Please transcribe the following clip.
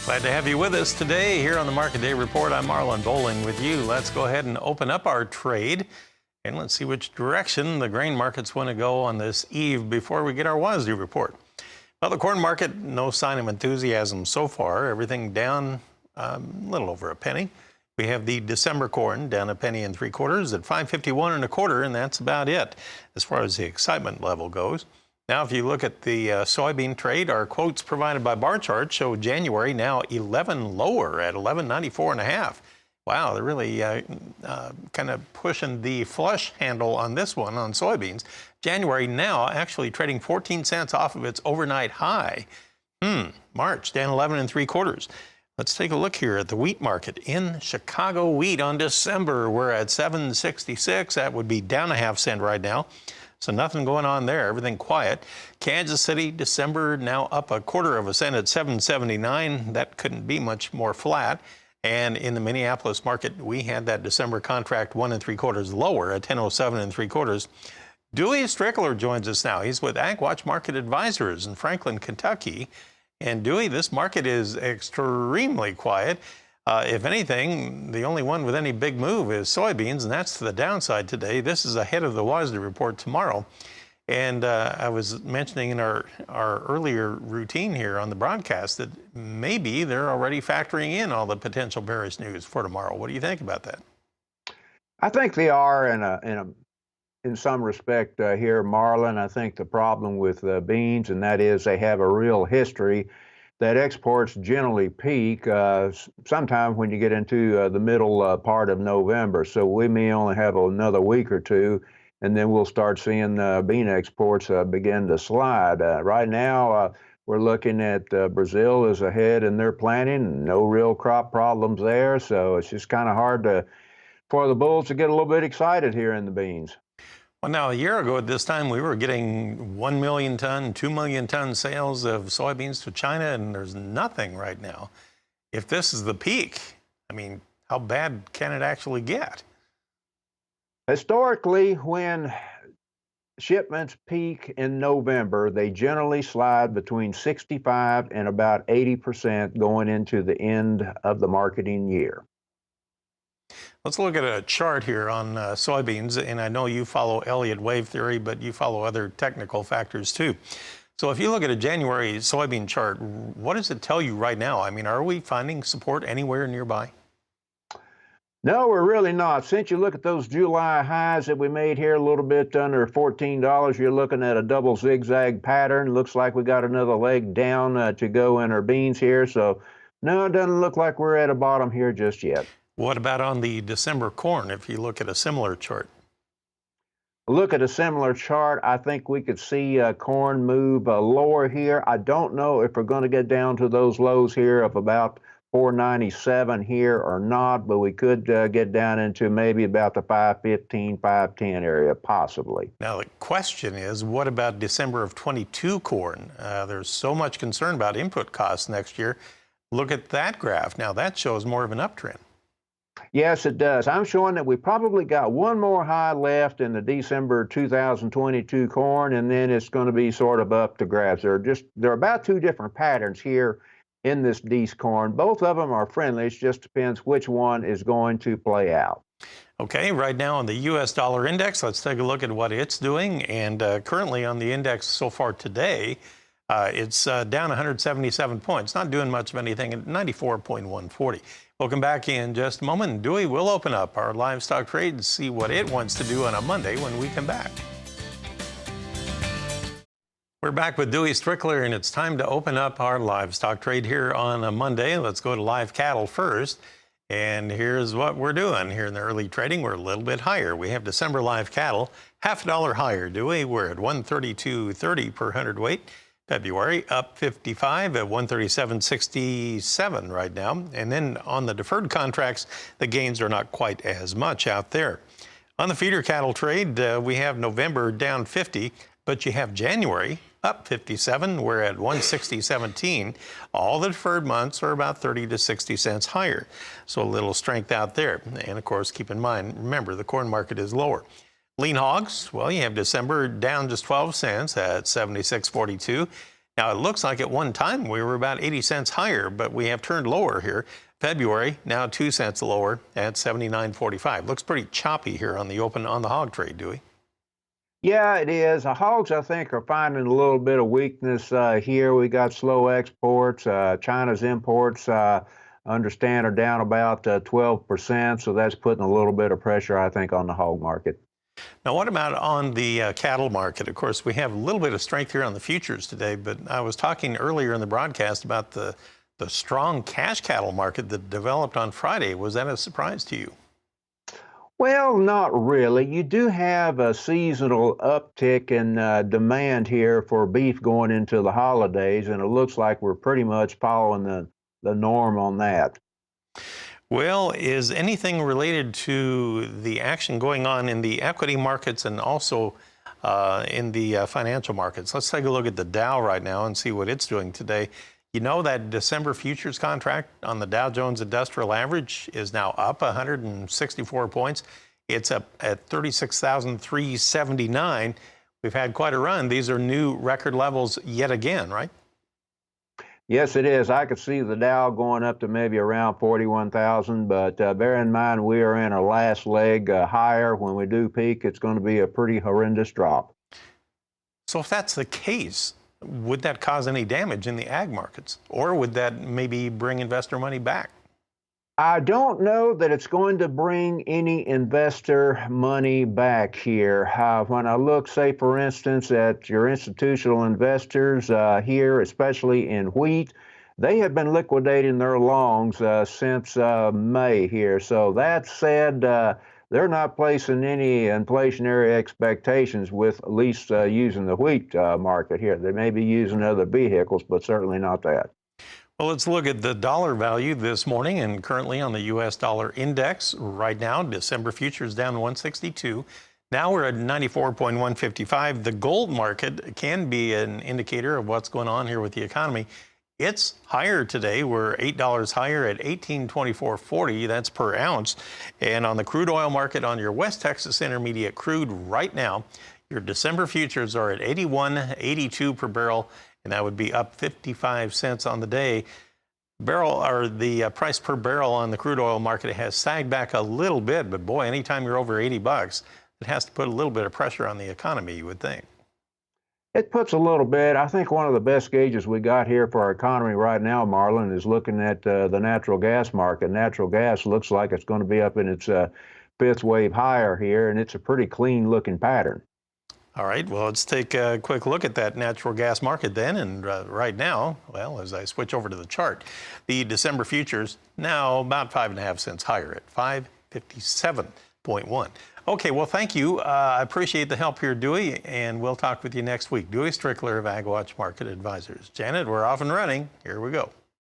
Glad to have you with us today here on the Market Day Report. I'm Marlon Bowling with you. Let's go ahead and open up our trade, and let's see which direction the grain markets want to go on this eve before we get our WASDE report. Well, the corn market, no sign of enthusiasm so far. Everything down a little over a penny. We have the December corn down a penny and 3/4 at 5.51 1/4, and that's about it as far as the excitement level goes. Now, if you look at the soybean trade, our quotes provided by bar chart show January now 11 lower at 11.94 1/2. Wow, they're really kind of pushing the flush handle on this one on soybeans. January now actually trading 14 cents off of its overnight high. March down 11 3/4. Let's take a look here at the wheat market. In Chicago wheat on December, we're at 7.66. That would be down a half cent right now. So nothing going on there, everything quiet. Kansas City, December, now up 1/4 cent at 7.79. That couldn't be much more flat. And in the Minneapolis market, we had that December contract 1 3/4 lower at 10.07 3/4. Dewey Strickler joins us now. He's with AgWatch Market Advisors in Franklin, Kentucky. And Dewey, this market is extremely quiet. If anything, the only one with any big move is soybeans, and that's to the downside today. This is ahead of the WASDE report tomorrow. And I was mentioning in our earlier routine here on the broadcast that maybe they're already factoring in all the potential bearish news for tomorrow. What do you think about that? I think they are in some respect here, Marlon. I think the problem with beans, and that is they have a real history that exports generally peak sometime when you get into the middle part of November. So we may only have another week or two, and then we'll start seeing bean exports begin to slide. Right now, we're looking at Brazil is ahead in their planting. No real crop problems there, so it's just kind of hard for the bulls to get a little bit excited here in the beans. Well, now, a year ago at this time, we were getting 1 million ton, 2 million ton sales of soybeans to China, and there's nothing right now. If this is the peak, I mean, how bad can it actually get? Historically, when shipments peak in November, they generally slide between 65 and about 80% going into the end of the marketing year. Let's look at a chart here on soybeans, and I know you follow Elliott wave theory, but you follow other technical factors too. So if you look at a January soybean chart, what does it tell you right now? I mean, are we finding support anywhere nearby? No, we're really not. Since you look at those July highs that we made here, a little bit under $14, you're looking at a double zigzag pattern. Looks like we got another leg down to go in our beans here. So no, it doesn't look like we're at a bottom here just yet. What about on the December corn, if you look at a similar chart? Look at a similar chart. I think we could see corn move lower here. I don't know if we're going to get down to those lows here of about 497 here or not, but we could get down into maybe about the 515, 510 area, possibly. Now, the question is, what about December of 22 corn? There's so much concern about input costs next year. Look at that graph. Now, that shows more of an uptrend. Yes, it does. I'm showing that we probably got one more high left in the December 2022 corn, and then it's going to be sort of up to grabs. There are about two different patterns here in this Dece corn. Both of them are friendly. It just depends which one is going to play out. Okay, right now on the U.S. dollar index, let's take a look at what it's doing. And currently on the index so far today, it's down 177 points. Not doing much of anything at 94.140. We'll come back in just a moment. Dewey will open up our livestock trade and see what it wants to do on a Monday when we come back. We're back with Dewey Strickler, and it's time to open up our livestock trade here on a Monday. Let's go to live cattle first. And here's what we're doing here in the early trading. We're a little bit higher. We have December live cattle, $0.50 higher, Dewey. We're at $132.30 per hundredweight. February up 55 at 137.67 right now. And then on the deferred contracts, the gains are not quite as much out there. On the feeder cattle trade, we have November down 50, but you have January up 57. We're at 160.17. All the deferred months are about 30 to 60 cents higher. So a little strength out there. And of course, keep in mind, remember, the corn market is lower. Lean hogs, well, you have December down just 12 cents at 76.42. Now, it looks like at one time we were about 80 cents higher, but we have turned lower here. February, now 2 cents lower at 79.45. Looks pretty choppy here on the open on the hog trade, Dewey. Yeah, it is. The hogs, I think, are finding a little bit of weakness here. We got slow exports. China's imports, understand, are down about 12%, so that's putting a little bit of pressure, I think, on the hog market. Now, what about on the cattle market? Of course, we have a little bit of strength here on the futures today, but I was talking earlier in the broadcast about the strong cash cattle market that developed on Friday. Was that a surprise to you? Well, not really. You do have a seasonal uptick in demand here for beef going into the holidays, and it looks like we're pretty much following the norm on that. Well, is anything related to the action going on in the equity markets and also in the financial markets? Let's take a look at the Dow right now and see what it's doing today. You know that December futures contract on the Dow Jones Industrial Average is now up 164 points. It's up at 36,379. We've had quite a run. These are new record levels yet again, right? Yes, it is. I could see the Dow going up to maybe around 41,000, but bear in mind we are in our last leg higher. When we do peak, it's going to be a pretty horrendous drop. So if that's the case, would that cause any damage in the ag markets, or would that maybe bring investor money back? I don't know that it's going to bring any investor money back here. When I look, say, for instance, at your institutional investors here, especially in wheat, they have been liquidating their longs since May here. So that said, they're not placing any inflationary expectations with at least using the wheat market here. They may be using other vehicles, but certainly not that. Well, let's look at the dollar value this morning and currently on the U.S. dollar index right now. December futures down 162. Now we're at 94.155. The gold market can be an indicator of what's going on here with the economy. It's higher today. We're $8 higher at 1824.40. That's per ounce. And on the crude oil market on your West Texas Intermediate crude right now, your December futures are at 81.82 per barrel, and that would be up 55 cents on the day. The price per barrel on the crude oil market has sagged back a little bit, but boy, anytime you're over 80 bucks, it has to put a little bit of pressure on the economy, you would think. It puts a little bit. I think one of the best gauges we got here for our economy right now, Marlon, is looking at the natural gas market. Natural gas looks like it's going to be up in its fifth wave higher here, and it's a pretty clean looking pattern. All right, well, let's take a quick look at that natural gas market then. And right now, well, as I switch over to the chart, the December futures now about 5.5 cents higher at 557.1. Okay, well, thank you. I appreciate the help here, Dewey, and we'll talk with you next week. Dewey Strickler of AgWatch Market Advisors. Janet, we're off and running. Here we go.